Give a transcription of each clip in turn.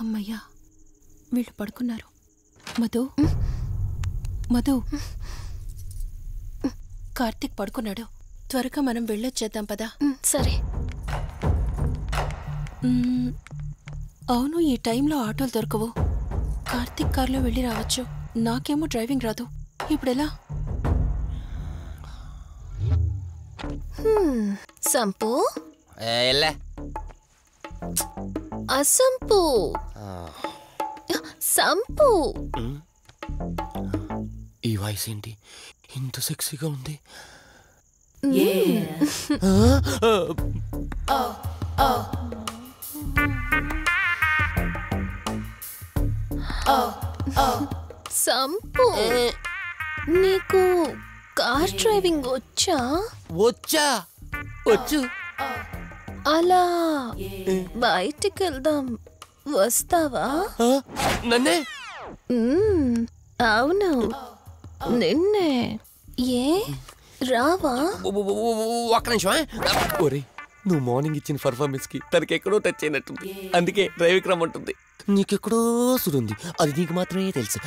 అమ్మయ్యా, వీళ్ళు పడుకున్నారు. మధు, మధు, కార్తీక్ పడుకున్నాడు. త్వరగా మనం వెళ్ళొచ్చేద్దాం పదా. సరే. అవును, ఈ టైంలో ఆటోలు దొరకవు. కార్తీక్ కార్లో వెళ్ళి రావచ్చు. నాకేమో డ్రైవింగ్ రాదు. ఇప్పుడెలా? సంపు అసంపు సంపు. ఈ వాయిస్ ఏంటి ఇంత సెక్సీగా ఉంది? సంపు, నీకు కార్ డ్రైవింగ్ వచ్చా? వచ్చా, వచ్చు. అలా బయటికి వెళ్దాం, వస్తావా? నన్నే? అవును, నిన్నే. ఏ రావా? ఒక్క నిమిషం. ఒరే, నువ్వు మార్నింగ్ ఇచ్చిన పర్ఫార్మెన్స్ కి తనకి ఎక్కడో టచ్ అయినట్టుంది. అందుకే డ్రైవింగ్ రమ్మంటుంది. నీకెక్కడో సుడుంది, అది నీకు మాత్రమే తెలుసు.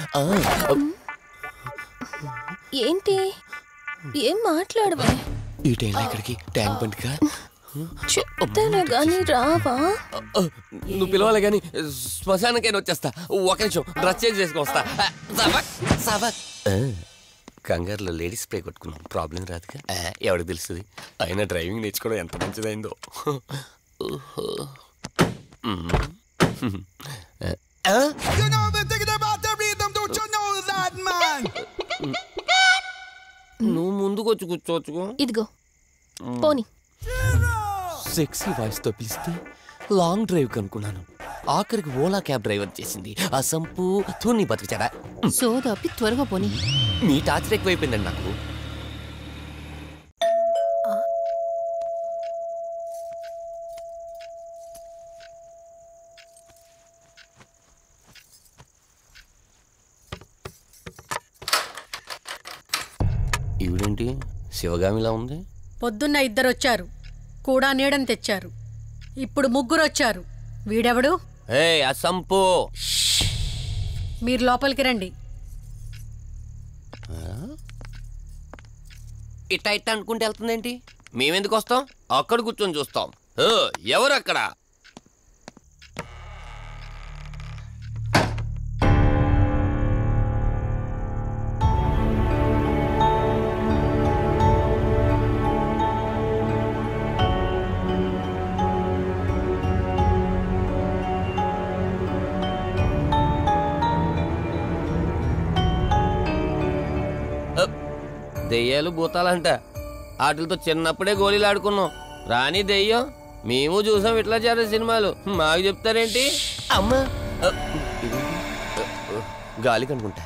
ఏంటి, ఏం మాట్లాడవా? ఈ టైంలో ఇక్కడికి ట్యాంక్ బండ్కా? చెప్తాను గాని రావా? నువ్వు పిలవాలి గాని శ్మశానకైనా వచ్చేస్తా. ఒక నిమిషం డ్రెస్ చేంజ్ చేసుకుని వస్తా. కంగారులో లేడీస్ స్ప్రే కొట్టుకున్నాం, ప్రాబ్లం రాదుగా. ఎవరికి తెలుస్తుంది? అయినా డ్రైవింగ్ నేర్చుకోవడం ఎంత మంచిదైందో. నువ్వు ముందుకు వచ్చి కూర్చోవచ్చు. ఇదిగో పోనీ. సెక్సీ వాయిస్ తో పిలిస్తే లాంగ్ డ్రైవ్ కనుక్కున్నాను. ఆఖరికి ఓలా క్యాబ్ డ్రైవర్ చేసింది ఆ సంపు. తూని బతికిచాడా? సోదాపి త్వరగా పోనీ. మీ టార్చర్ ఎక్కువైపోయిందండి నాకు. ఈవిడేంటి శివగామిలా ఉంది? పొద్దున్న 2 వచ్చారు, కూడా నీడని తెచ్చారు. ఇప్పుడు 3 వచ్చారు. వీడెవడు? అసంపు. మీరు లోపలికి రండి. ఇట్ట ఇట్ట అనుకుంటే వెళ్తుందేంటి? మేమెందుకు వస్తాం? అక్కడ కూర్చొని చూస్తాం. ఎవరు అక్కడ? దెయ్యాలు భూతాలంట. వాటితో చిన్నప్పుడే గోళీలు ఆడుకున్నాం. రాని దెయ్యం మేము చూసాం ఇట్లా చేరే సినిమాలు. మాకు చెప్తారేంటి? అమ్మా, గాలి కనుకుంటా.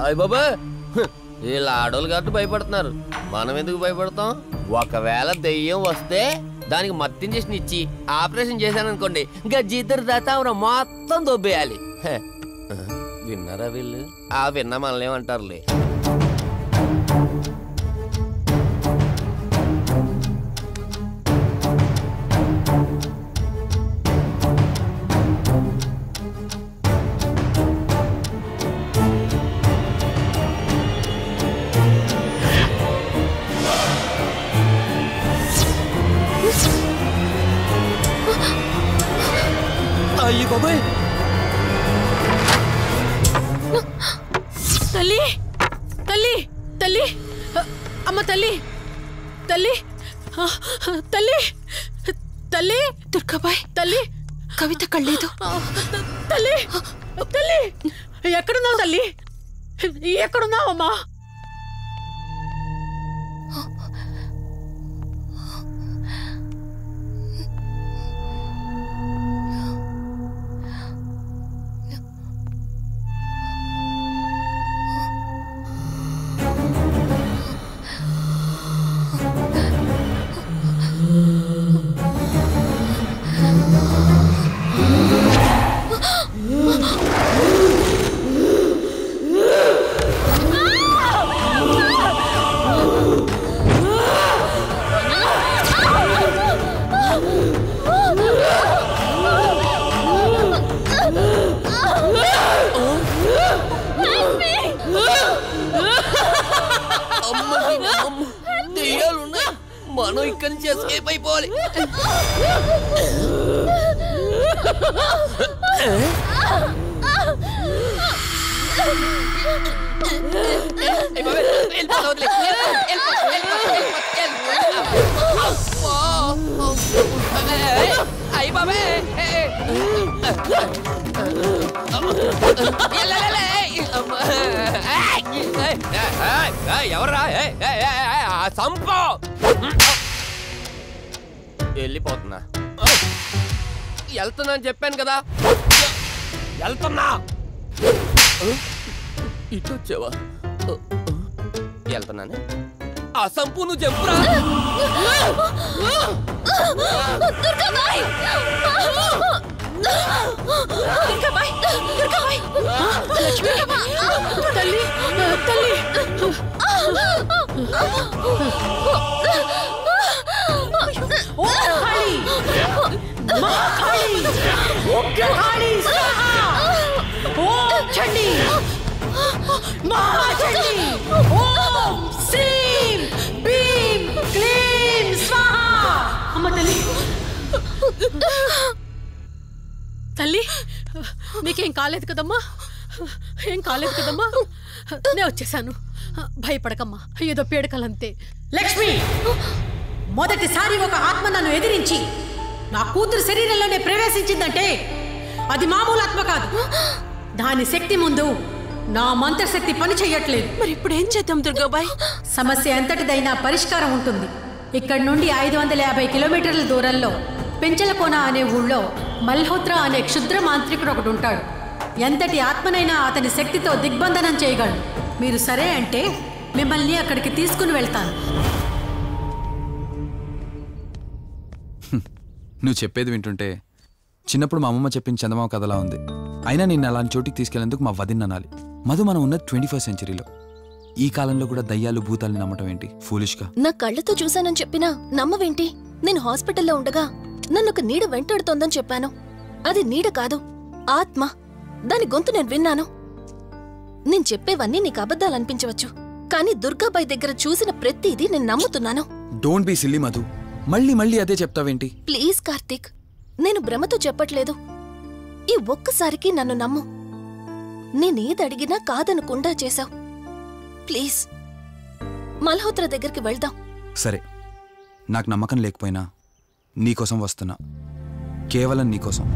అయ్య బాబా, వీళ్ళు ఆడోళ్ళు కాబట్టి భయపడుతున్నారు. మనం ఎందుకు భయపడతాం? ఒకవేళ దెయ్యం వస్తే దానికి మత్తు ఇంజెక్షన్ ఇచ్చి ఆపరేషన్ చేశాననుకోండి, ఇంకా జీతరు దాతావరం మొత్తం దొబ్బేయాలి. విన్నారా వీళ్ళు? విన్నా మనల్ని ఏమంటారులే. అయ్యి బాబాయ్, తల్లి తల్లి తల్లి, అమ్మ తల్లి తల్లి తల్లి తల్లి, దుర్గాబాయ్ తల్లి కవిత కళ్ళేదు. తల్లి తల్లి, ఎక్కడున్నావు తల్లి? ఎక్కడున్నావమ్మా? దెయ్యాలున్నాయి, మనం ఇక్కడి నుంచి ఎస్కేప్ అయిపోవాలి. అయ్యి బాబే ఎవర్రా సంపో వెళ్ళిపోతున్నా. వెళ్తున్నా అని చెప్పాను కదా, వెళ్తున్నా. ఇటు వచ్చావా? వెళ్తున్నాను. ఆ సంపు నువ్వు చెప్పురా. తల్లి, నీకేం కాలేదు కదమ్మా? ఏం కాలేదు కదమ్మా? నేను వచ్చేసాను, భయపడకమ్మా. ఏదో పీడకలంతే. లక్ష్మి, మొదటిసారి ఒక ఆత్మ నన్ను ఎదిరించి నా కూతురు శరీరంలోనే ప్రవేశించిందంటే అది మామూలు ఆత్మ కాదు. దాని శక్తి ముందు నా మంత్రశక్తి పని చెయ్యట్లేదు. మరి ఇప్పుడు ఏం చేద్దాం దుర్గాబాయ్? సమస్య ఎంతటిదైనా పరిష్కారం ఉంటుంది. ఇక్కడి నుండి 550 కిలోమీటర్ల దూరంలో పెంచలకోన అనే ఊళ్ళో మల్హోత్రా అనే క్షుద్ర మాంత్రికుడు ఒకడు ఉంటాడు. ఎంతటి ఆత్మనైనా అతని శక్తితో దిగ్బంధనం చేయగలడు. మీరు సరే అంటే మిమ్మల్ని అక్కడికి తీసుకుని వెళ్తాను. నువ్వు చెప్పేది వింటుంటే చిన్నప్పుడు మా అమ్మమ్మ చెప్పిన చందమామ కథలా ఉంది. అయినా నిన్ను అలాంటి చోటికి తీసుకెళ్లేందుకు మా వదిన అనాలి. మధు, మనం ఉన్నది 21st సెంచరీలో. ఈ కాలంలో కూడా దయ్యాలు భూతాల్ని నమ్మటం ఏంటి? ఫూలిష్గా. నా కళ్ళతో చూశానని చెప్పినా నమ్మవేంటి? నేను హాస్పిటల్లో ఉండగా నన్ను ఒక నీడ వెంటాడుతోందని చెప్పాను. అది నీడ కాదు, ఆత్మ. దాని గొంతు నేను విన్నాను. నేను చెప్పేవన్నీ నీకు అబద్ధాలు అనిపించవచ్చు, కానీ దుర్గాబాయ్ దగ్గర చూసిన ప్రతిదీ నేను నమ్ముతున్నాను. Don't be silly Madhu. మళ్ళీ మళ్ళీ అదే చెప్తావేంటి? ప్లీజ్ కార్తీక్, నేను భ్రమతో చెప్పట్లేదు. ఈ ఒక్కసారికి నన్ను నమ్ము. నేనేదడిగినా కాదనకుండా చేశావు. ప్లీజ్, మల్హోత్రా దగ్గరికి వెళ్దాం. సరే, నాకు నమ్మకం లేకపోయినా నీకోసం వస్తున్నా. కేవలం నీకోసం.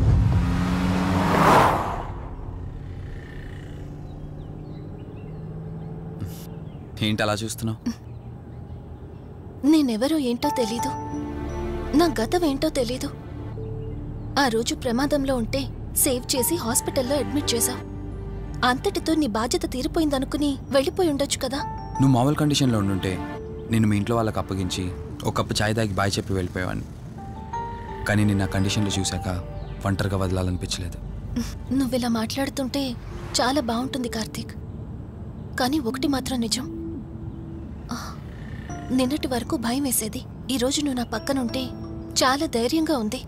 ఏంటి అలా చూస్తున్నావు? నేనెవరో ఏంటో తెలీదు, నా గతమేంటో తెలీదు. ఆ రోజు ప్రమాదంలో ఉంటే సేవ్ చేసి హాస్పిటల్లో అడ్మిట్ చేశావు. అంతటితో నీ బాధ్యత తీరిపోయిందనుకుని వెళ్ళిపోయి ఉండొచ్చు కదా. నువ్వు మామూలు కండిషన్లో ఉండుంటే నేను మీ ఇంట్లో వాళ్ళకి అప్పగించి ఒక కప్పు ఛాయ్ తాగి బాయ్ చెప్పి వెళ్ళిపోయేవాడిని. కానీ నేను ఆ కండిషన్లో చూశాక ఒంటరిగా వదలాలనిపించలేదు. నువ్విలా మాట్లాడుతుంటే చాలా బాగుంటుంది కార్తీక్. కానీ ఒకటి మాత్రం నిజం, నిన్నటి వరకు భయం వేసేది. ఈరోజు నువ్వు నా పక్కనుంటే చాలా ధైర్యంగా ఉంది.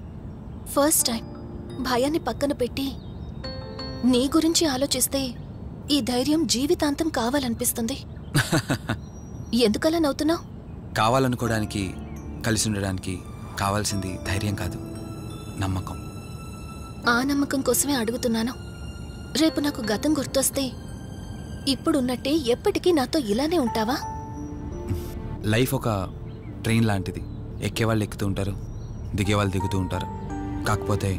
ఫస్ట్ టైం భయాన్ని పక్కన పెట్టి నీ గురించి ఆలోచిస్తే ఈ ధైర్యం జీవితాంతం కావాలనిపిస్తుంది. ఎందుకలా నవ్వుతున్నావు? కావాలనుకోవడానికి, కలిసి ఉండడానికి కావాల్సింది ధైర్యం కాదు, నమ్మకం. ఆ నమ్మకం కోసమే అడుగుతున్నాను. రేపు నాకు గతం గుర్తొస్తే ఇప్పుడున్నట్టే ఎప్పటికీ నాతో ఇలానే ఉంటావా? లైఫ్ ఒక ట్రైన్ లాంటిది. ఎక్కేవాళ్ళు ఎక్కుతూ ఉంటారు, దిగేవాళ్ళు దిగుతూ ఉంటారు. కాకపోతే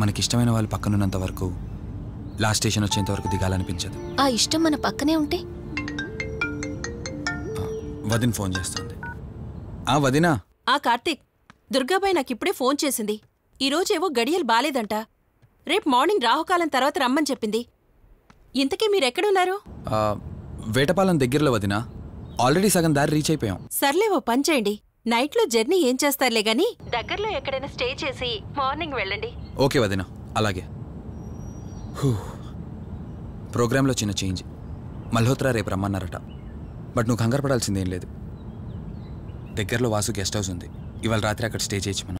మనకిష్టమైన వాళ్ళు పక్కనున్నంత వరకు లాస్ట్ స్టేషన్ వచ్చేంత వరకు దిగాలనిపించదు. ఆ ఇష్టం మన పక్కనే ఉంటే? వదిన ఫోన్ చేస్తుంది. వదినా. కార్తీక్, దుర్గాబాయ్ నాకిప్పుడే ఫోన్ చేసింది. ఈరోజేవో గడియలు బాలేదంట. రేపు మార్నింగ్ రాహుకాలం తర్వాత రమ్మని చెప్పింది. ఇంతకీ మీరెక్కడున్నారు? వేటపాలెం దగ్గరలో వదినా. ఆల్రెడీ సగం దారి రీచ్ అయిపోయాం. సర్లే, ఓ పని చేయండి. నైట్లో జర్నీ ఏం చేస్తారులే గాని దగ్గరలో ఎక్కడైనా స్టే చేసి మార్నింగ్ వెళ్ళండి. ఓకే వదినా, అలాగే. ప్రోగ్రాంలో చిన్న చేంజ్. మల్హోత్రా రేపు రమ్మన్నారట. బట్ నువ్వు కంగారు పడాల్సిందేం లేదు. దగ్గరలో వాసు గెస్ట్ హౌస్ ఉంది. ఇవాళ రాత్రి అక్కడ స్టే చేయొచ్చు మనం.